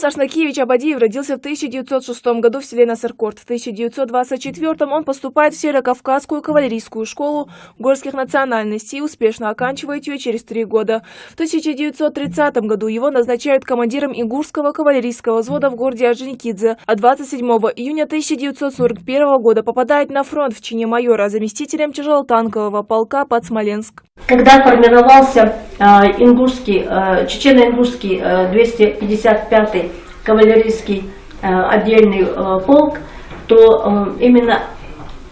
Арснакевич Абадиев родился в 1906 году в селе Насыркорт. В 1924 он поступает в Северокавказскую кавалерийскую школу горских национальностей и успешно оканчивает ее через 3 года. В 1930 году его назначают командиром Ингушского кавалерийского взвода в городе Орджоникидзе, а 27 июня 1941 года попадает на фронт в чине майора заместителем тяжелотанкового полка под Смоленск. Когда формировался чечено-ингушский 255-й кавалерийский отдельный полк, то именно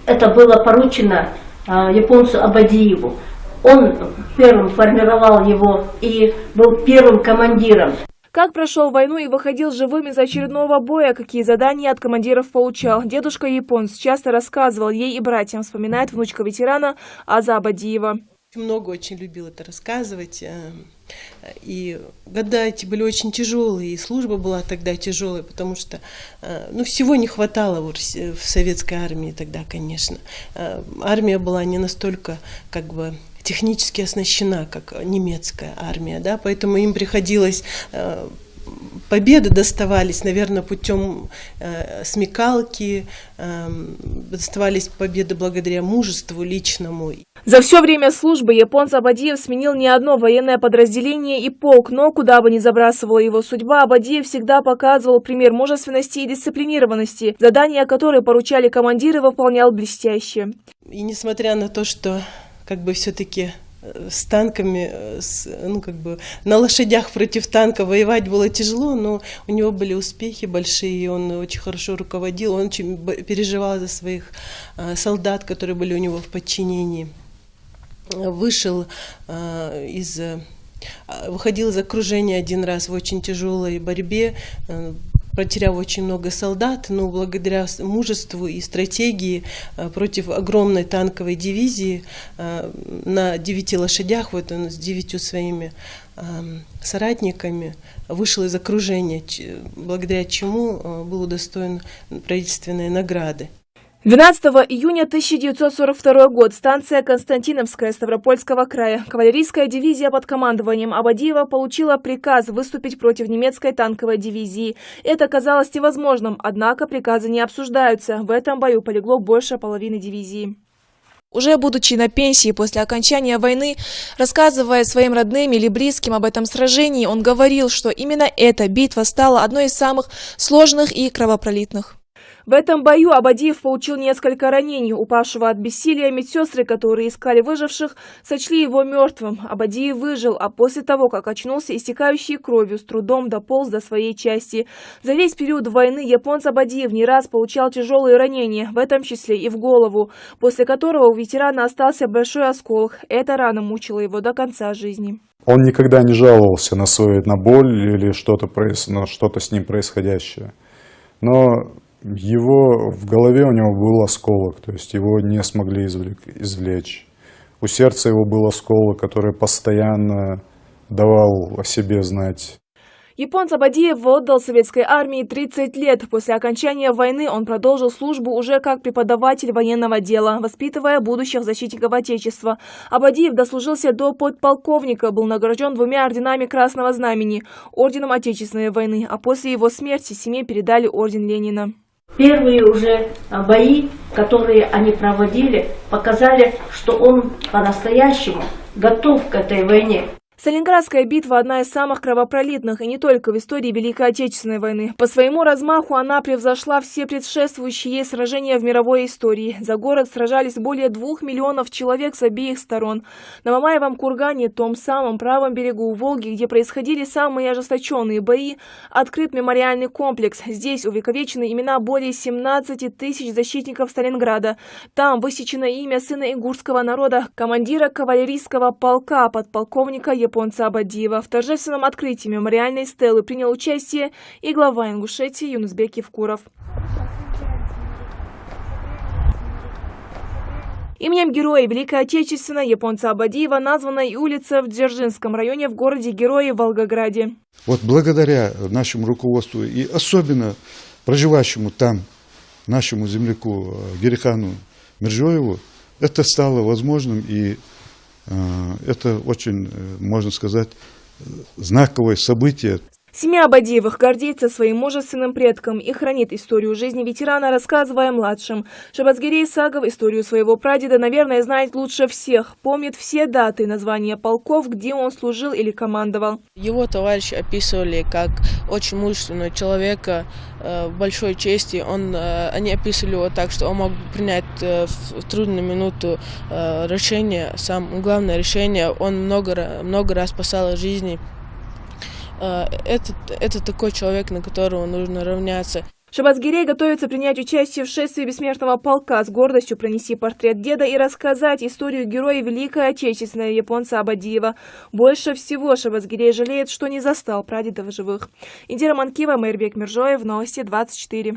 это было поручено японцу Абадиеву. Он первым формировал его и был первым командиром. Как прошел войну и выходил живым из очередного боя, какие задания от командиров получал. Дедушка японец часто рассказывал ей и братьям, вспоминает внучка ветерана Аза Абадиева. Много очень любил это рассказывать, и года эти были очень тяжелые, и служба была тогда тяжелая, потому что всего не хватало в советской армии тогда, конечно. Армия была не настолько технически оснащена, как немецкая армия, да, поэтому им приходилось... Победы доставались, наверное, путем смекалки, доставались победы благодаря мужеству личному. За все время службы японец Абадиев сменил не одно военное подразделение и полк, но куда бы ни забрасывала его судьба, Абадиев всегда показывал пример мужественности и дисциплинированности, задания, которые поручали командиры, выполнял блестяще. И несмотря на то, что все-таки с танками, на лошадях против танка воевать было тяжело, но у него были успехи большие, он очень хорошо руководил, он очень переживал за своих солдат, которые были у него в подчинении. Выходил из окружения один раз в очень тяжелой борьбе, потеряв очень много солдат, но благодаря мужеству и стратегии против огромной танковой дивизии на 9 лошадях, вот он с 9 своими соратниками вышел из окружения, благодаря чему был удостоен правительственной награды. 12 июня 1942 год. Станция Константиновская Ставропольского края. Кавалерийская дивизия под командованием Абадиева получила приказ выступить против немецкой танковой дивизии. Это казалось невозможным, однако приказы не обсуждаются. В этом бою полегло больше половины дивизии. Уже будучи на пенсии после окончания войны, рассказывая своим родным или близким об этом сражении, он говорил, что именно эта битва стала одной из самых сложных и кровопролитных. В этом бою Абадиев получил несколько ранений. Упавшего от бессилия медсестры, которые искали выживших, сочли его мертвым. Абадиев выжил, а после того, как очнулся истекающей кровью, с трудом дополз до своей части. За весь период войны японец Абадиев не раз получал тяжелые ранения, в этом числе и в голову, после которого у ветерана остался большой осколок. Эта рана мучила его до конца жизни. Он никогда не жаловался на боль или что-то с ним происходящее. Но в голове у него был осколок, то есть его не смогли извлечь. У сердца его был осколок, который постоянно давал о себе знать. Японец Абадиев отдал советской армии 30 лет. После окончания войны он продолжил службу уже как преподаватель военного дела, воспитывая будущих защитников Отечества. Абадиев дослужился до подполковника, был награжден 2 орденами Красного Знамени, орденом Отечественной войны, а после его смерти семье передали орден Ленина. Первые уже бои, которые они проводили, показали, что он по-настоящему готов к этой войне. Сталинградская битва – одна из самых кровопролитных, и не только в истории Великой Отечественной войны. По своему размаху она превзошла все предшествующие ей сражения в мировой истории. За город сражались более 2 миллионов человек с обеих сторон. На Мамаевом кургане, том самом правом берегу Волги, где происходили самые ожесточенные бои, открыт мемориальный комплекс. Здесь увековечены имена более 17 тысяч защитников Сталинграда. Там высечено имя сына ингушского народа, командира кавалерийского полка, подполковника японца Абадиева. В торжественном открытии мемориальной стелы принял участие и глава Ингушетии Юнусбек Евкуров. Именем героя Великой Отечественной японца Абадиева названа и улица в Дзержинском районе в городе-герое Волгограде. Вот благодаря нашему руководству и особенно проживающему там нашему земляку Герихану Мержоеву это стало возможным, и это очень, можно сказать, знаковое событие. Семья Абадиевых гордится своим мужественным предком и хранит историю жизни ветерана, рассказывая младшим. Шабазгерей Исагов историю своего прадеда, наверное, знает лучше всех. Помнит все даты, названия полков, где он служил или командовал. Его товарищи описывали как очень мужественного человека, большой чести. Они описывали его так, что он мог принять в трудную минуту решение, главное решение. Он много раз спасал жизни. Это такой человек, на которого нужно равняться. Шабазгерей готовится принять участие в шествии бессмертного полка, с гордостью пронести портрет деда и рассказать историю героя Великой Отечественной японца Абадиева. Больше всего Шабазгерей жалеет, что не застал прадедов живых. Индира Манкива, Майрбек Миржоев, Новости 24.